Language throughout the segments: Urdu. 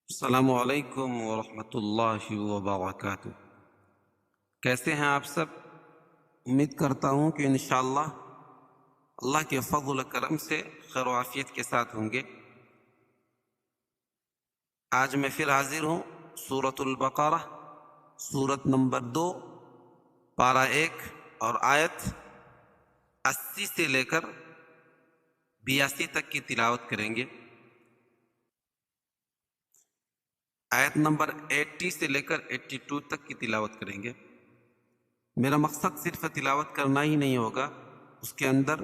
السلام علیکم ورحمۃ اللہ وبرکاتہ۔ کیسے ہیں آپ سب؟ امید کرتا ہوں کہ انشاءاللہ اللہ کے فضل و کرم سے خیر و عافیت کے ساتھ ہوں گے۔ آج میں پھر حاضر ہوں سورۃ البقرہ، سورت نمبر 2، پارہ 1 اور آیت 80 سے لے کر 82 تک کی تلاوت کریں گے۔ آیت نمبر 80 سے لے کر 82 تک کی تلاوت کریں گے۔ میرا مقصد صرف تلاوت کرنا ہی نہیں ہوگا، اس کے اندر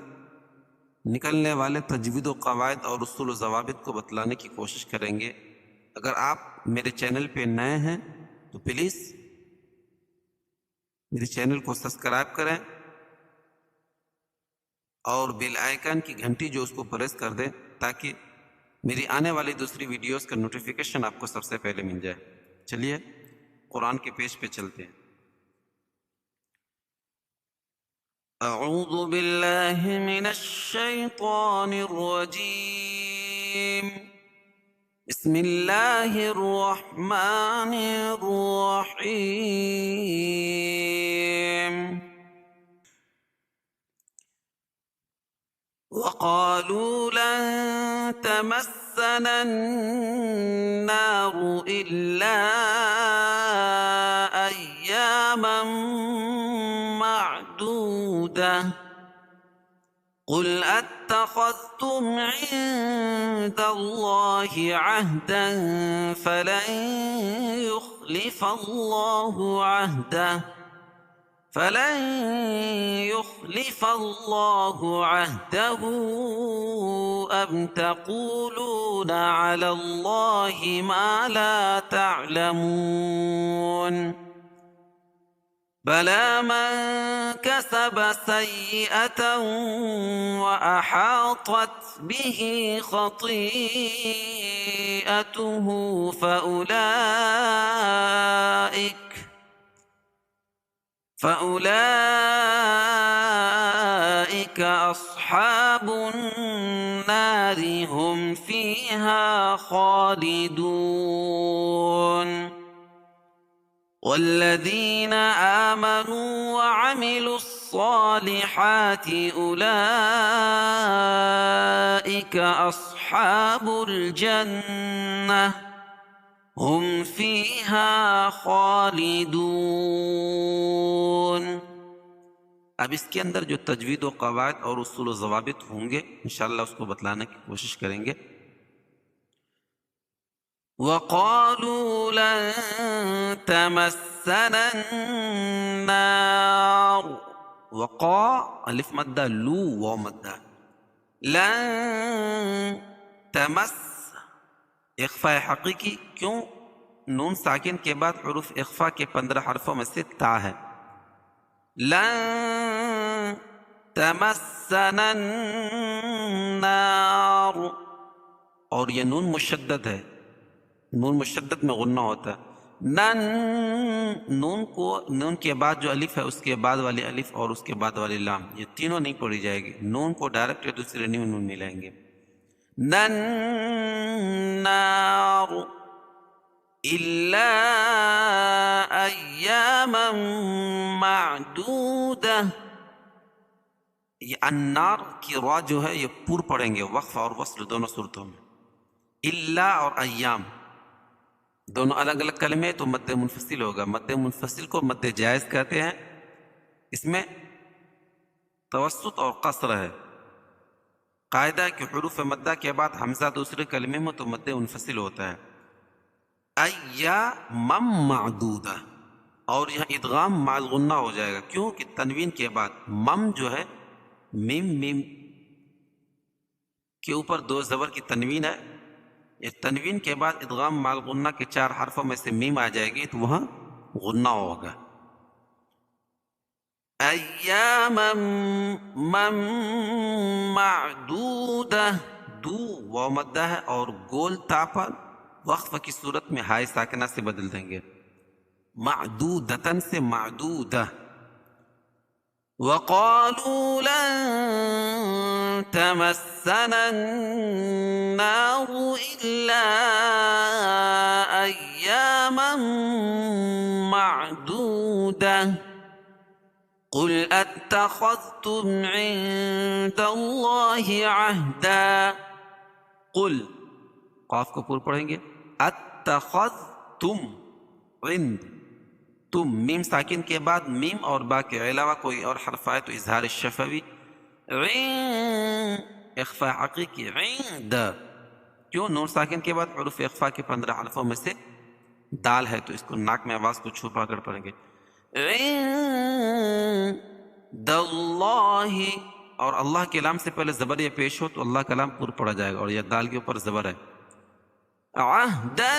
نکلنے والے تجوید و قواعد اور اصول و ضوابط کو بتلانے کی کوشش کریں گے۔ اگر آپ میرے چینل پہ نئے ہیں تو پلیز میرے چینل کو سبسکرائب کریں اور بیل آئیکن کی گھنٹی جو اس کو پریس کر دیں تاکہ میری آنے والی دوسری ویڈیوز کا نوٹیفیکیشن آپ کو سب سے پہلے مل جائے۔ چلیے قرآن کے پیج پہ چلتے ہیں۔ اعوذ باللہ من الشیطان الرجیم، بسم اللہ الرحمن الرحیم۔ وقالوا لن تمسنا النار إلا أياما معدودة قل أتخذتم عند الله عهدا فلن يخلف الله عهده أم تقولون على الله ما لا تعلمون بلى من كسب سيئة وأحاطت به خطيئته فأولئك أصحاب النار هم فيها خالدون والذين آمنوا وعملوا الصالحات أولئك أصحاب الجنة ہم فیہا خالدون۔ اب اس کے اندر جو تجوید و قواعد اور اصول و ضوابط ہوں گے انشاءاللہ اس کو بتلانے کی کوشش کریں گے۔ وَقَالُوا لَن تَمَسَّنَا النَّارُ، وقا الف مدہ، لو واو مدہ، لن تمس اخفاء حقیقی، کیوں؟ نون ساکن کے بعد حروف اخفاء کے 15 حرفوں میں سے تا ہے۔ لن تمسنا النار، اور یہ نون مشدد ہے، نون مشدد میں غنہ ہوتا ہے۔ نون کے بعد جو الف ہے اس کے بعد والی الف اور اس کے بعد والی لام، یہ تینوں نہیں پڑھی جائے گی، نون کو ڈائریکٹ دوسرے نون ملائیں گے۔ النار إلا أياما معدودة، یہ النار کی را جو ہے یہ پور پڑھیں گے، وقف اور وصل دونوں صورتوں میں۔ الا اور ایام دونوں الگ الگ کلمے تو مد منفصل ہوگا، مد منفصل کو مد جائز کہتے ہیں، اس میں توسط اور قصر ہے۔ قاعدہ ہے کہ حروف مدہ کے بعد حمزہ دوسرے کلمے میں تو مد منفصل ہوتا ہے۔ ایامم معدودہ، اور یہاں ادغام مع الغنہ ہو جائے گا، کیوں کہ تنوین کے بعد مم جو ہے میم کے اوپر دو زبر کی تنوین ہے، یہ تنوین کے بعد ادغام مع الغنہ کے 4 حرفوں میں سے میم آ جائے گی تو وہاں غنہ ہوگا۔ ایاما معدودہ، دو واو مدہ ہے اور گول تا پر وقف کی صورت میں ہائے ساکنہ سے بدل دیں گے، معدودتن سے معدودہ۔ وقالوا لن تمسنا النار إلا معدودة قل اتخذتم عند الله عهدا قل قاف کو پور پڑھیں گے اتخذتم عند تم میم ساکن کے بعد میم اور با کے علاوہ کوئی اور حرف آئے تو اظہار الشفوی اخفاء حقیقی عند کیوں نون ساکن کے بعد حروف اخفاء کے 15 حرفوں میں سے دال ہے تو اس کو ناک میں آواز کو چھپا کر پڑھیں گے عند اللہ اور اللہ کے لام سے پہلے زبر یا پیش ہو تو اللہ کا لام پور پڑا جائے گا اور یہ دال کے اوپر زبر ہے عہدا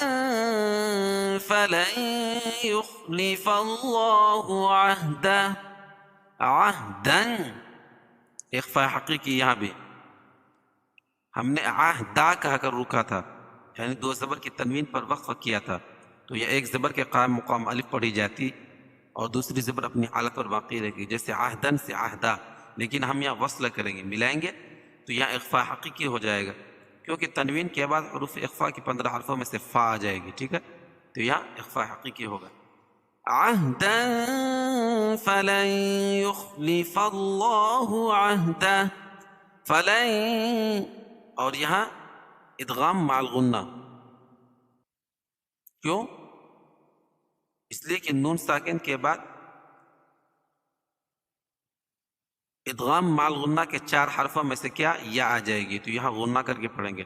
فلن يخلف اللہ عہدا عہدا اخفاء حقیقی یہاں بھی ہم نے عہدا کہا کر روکا تھا یعنی دو زبر کی تنوین پر وقف کیا تھا تو یہ ایک زبر کے قائم مقام الف پڑھی جاتی اور دوسری زبر اپنی حالت پر باقی رہے گی جیسے عہدن سے عہدہ لیکن ہم یہاں وصل کریں گے ملائیں گے تو یہاں اخفاء حقیقی ہو جائے گا کیونکہ تنوین کے بعد حروف اخفاء کی 15 حرفوں میں سے فا آ جائے گی ٹھیک ہے تو یہاں اخفاء حقیقی ہوگا عہدا فلن يخلف اللہ عہدا فلن اور یہاں ادغام مع الغنہ کیوں اس لیے کہ نون ساکن کے بعد ادغام مع الغنہ کے 4 حرفوں میں سے کیا یا آ جائے گی تو یہاں غنہ کر کے پڑھیں گے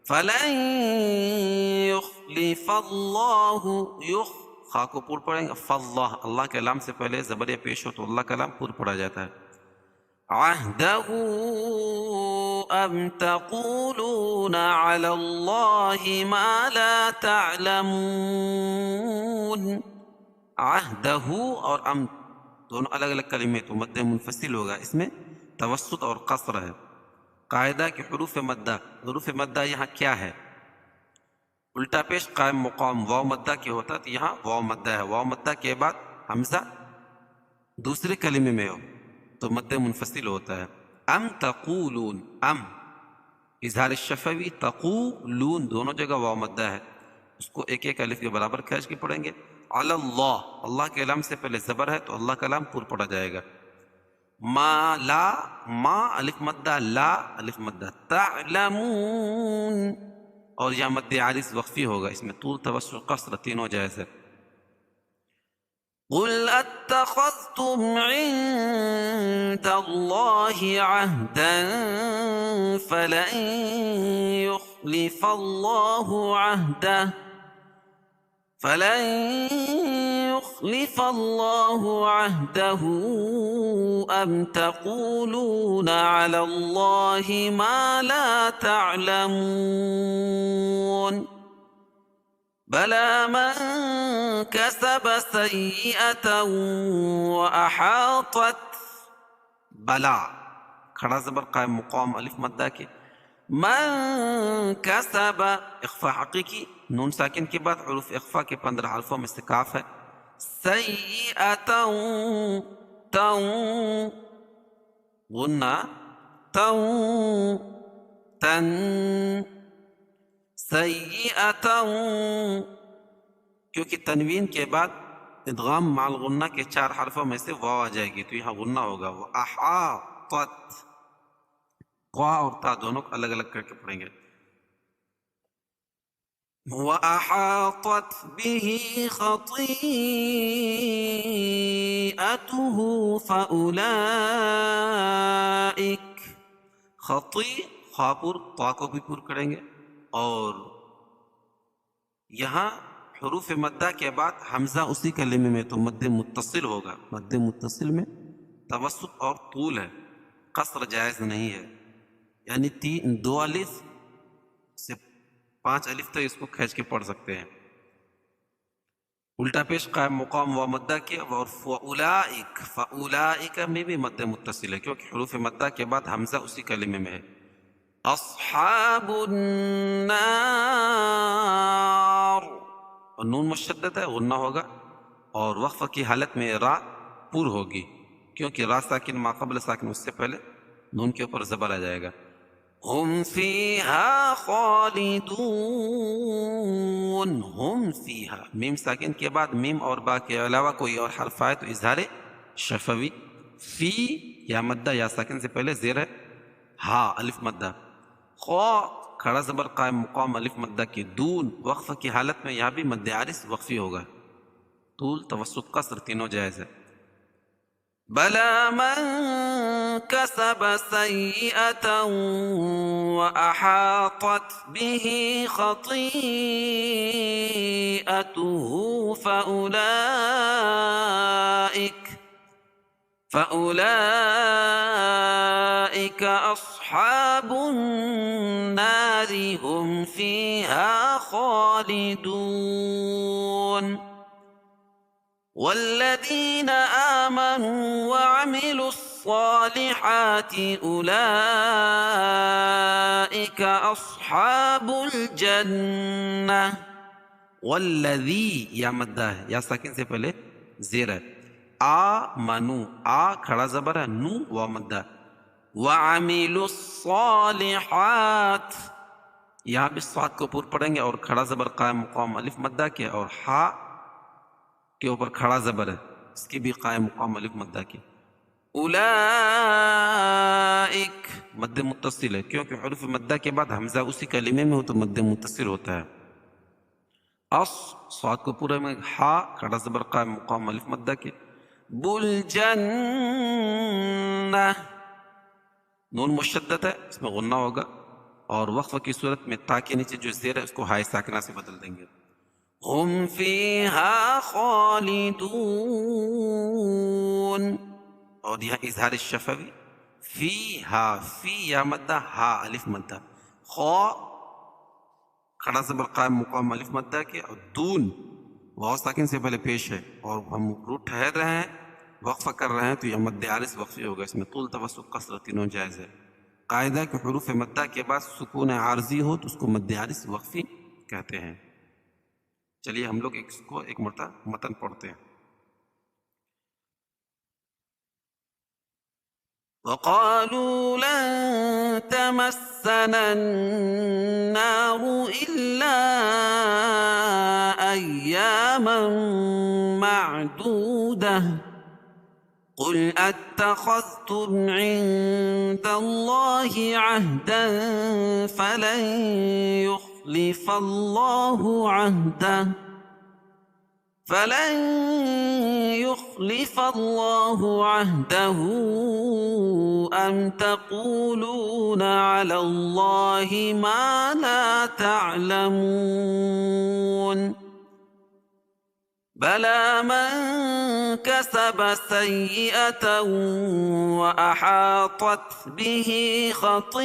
فلن يخلف اللہ خا کو پور پڑھیں گے فاللہ اللہ کے لام سے پہلے زبر یا پیش ہو تو اللہ کا لام پور پڑا جاتا ہے عہدہ ام تقولون علی اللہ ما لا تعلمون عہدہ اور ام دونوں الگ الگ کلمے تو مد منفصل ہوگا اس میں توسط اور قصر ہے قاعدہ کہ حروف مدہ یہاں کیا ہے الٹا پیش قائم مقام واو مدہ کے ہوتا تو یہاں واو مدہ ہے واو مدہ کے بعد حمزہ دوسرے کلمے میں ہو تو مد منفصل ہوتا ہے ام تقولون ام اظہار الشفوی تقولون دونوں جگہ واو مدہ ہے اس کو ایک ایک الف کے برابر کھینچ کے پڑھیں گے علی اللہ اللہ کے لام سے پہلے زبر ہے تو اللہ کا لام پور پڑا جائے گا ما لا ما الف مدہ لا الف مدہ تعلمون اور یہاں مد عارض وقفی ہوگا اس میں طول توسط قصر تینوں جائز ہے قل اتخذتم عند اللہ عہدا فلن يخلف اللہ عہدا فلن يخلف اللہ عہدہ ام تقولون علی اللہ ما لا تعلمون بلى من كسب سيئة وأحاطت بلا کھڑا زبر قائم مقام الف مدہ کے من کسب اخفاء حقیقی نون ساکن کے بعد حروف اخفاء کے 15 حرفوں میں سے کاف ہے سیئتا غنہ تن سیئتا کیونکہ تنوین کے بعد ادغام مع الغنہ کے 4 حرفوں میں سے واو آ جائے گی تو یہاں غنہ ہوگا وہ احاطت قا اور تا دونوں کو الگ الگ کر کے پڑھیں گے وَأَحَاطَتْ بِهِ خَطِيئَتُهُ فَأُولَئِكَ خا پر طا کو بھی پر کریں گے اور یہاں حروف مدہ کے بعد حمزہ اسی کلمے میں تو مد متصل ہوگا مد متصل میں توسط اور طول ہے قصر جائز نہیں ہے یعنی 2 الف سے 5 الف تک اس کو کھینچ کے پڑھ سکتے ہیں الٹا پیش قائم مقام و مدہ کے اور فَأُولَئِكَ میں بھی مد متصل ہے کیونکہ حروف مدہ کے بعد حمزہ اسی کلمے میں ہے اصحاب النار اور نون مشدد ہے غنہ ہوگا اور وقف کی حالت میں را پور ہوگی کیونکہ را ساکن ما قبل ساکن اس سے پہلے نون کے اوپر زبر آ جائے گا ہم فیہا خالدون، ہم فیہا، میم ساکن کے بعد میم اور با کے علاوہ کوئی اور حرف آئے تو اظہار شفوی. فی یا مدہ یا ساکن سے پہلے زیر ہے ہا الف مدہ. خوا کھڑا زبر قائم مقام الف مدہ کے. دون وقف کی حالت میں یہاں بھی مد عارض وقفی ہوگا. طول توسط قصر تینوں جائز ہے. بلا من كسب سيئة وأحاطت به خطيئته فأولئك أصحاب النار هم فيها خالدون. والذين آمنوا وعملوا الصالحات أولئك أصحاب الجنة. والذی یا مدہ ہے یا ساکن سے پہلے زیر ہے. آمنو آ کھڑا زبر ہے، نو و مدہ. وعملوا الصالحات یہاں بھی صاد کو پور پڑھیں گے اور کھڑا زبر قائم مقام الف مدہ کے اور ہا کے اوپر کھڑا زبر ہے، اس کی بھی قائم مقام الف مدہ کی. اولائک مد متصل ہے کیونکہ حروف مدہ کے بعد حمزہ اسی کلمے میں ہو تو مد متصل ہوتا ہے. صاد کو پورے میں ہا کھڑا زبر قائم مقام الف مدہ کے. بلجنہ نون مشدد ہے، اس میں غنہ ہوگا اور وقف کی صورت میں تا کے نیچے جو زیر ہے اس کو ہائے ساکنہ سے بدل دیں گے. ہم فیہا خالدون اور یہاں اظہار شفوی. فیہا فی یا مدہ ہا الف مدہ. خوا کھڑا زبر قائم مقام الف مدہ کے اور دون واو ساکن سے پہلے پیش ہے اور ہم روٹ ٹھہر رہے ہیں وقفہ کر رہے ہیں تو یہ مد عارض وقفی ہوگا. اس میں طول توسط قصر تینوں جائز ہے. قاعدہ کہ حروف مدہ کے بعد سکون عارضی ہو تو اس کو مد عارض وقفی کہتے ہیں. چلیے ہم لوگ اس کو ایک مرتبہ متن پڑھتے ہیں. وقالوا لن تمسنا النار إلا أياما معدودة قل أتخذتم عند الله عهدا فلن يخلف الله عهده أم تقولون على الله ما لا تعلمون. بلى من كسب سيئة وأحاطت به خطيئته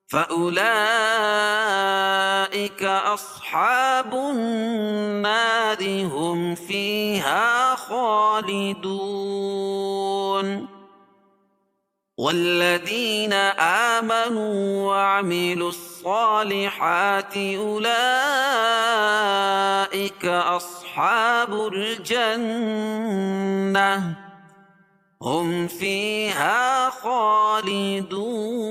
فأولئك أصحاب النار هم فيها خالدون. والذين آمنوا وعملوا الصالحات أولئك أصحاب الجنة هم فيها خالدون.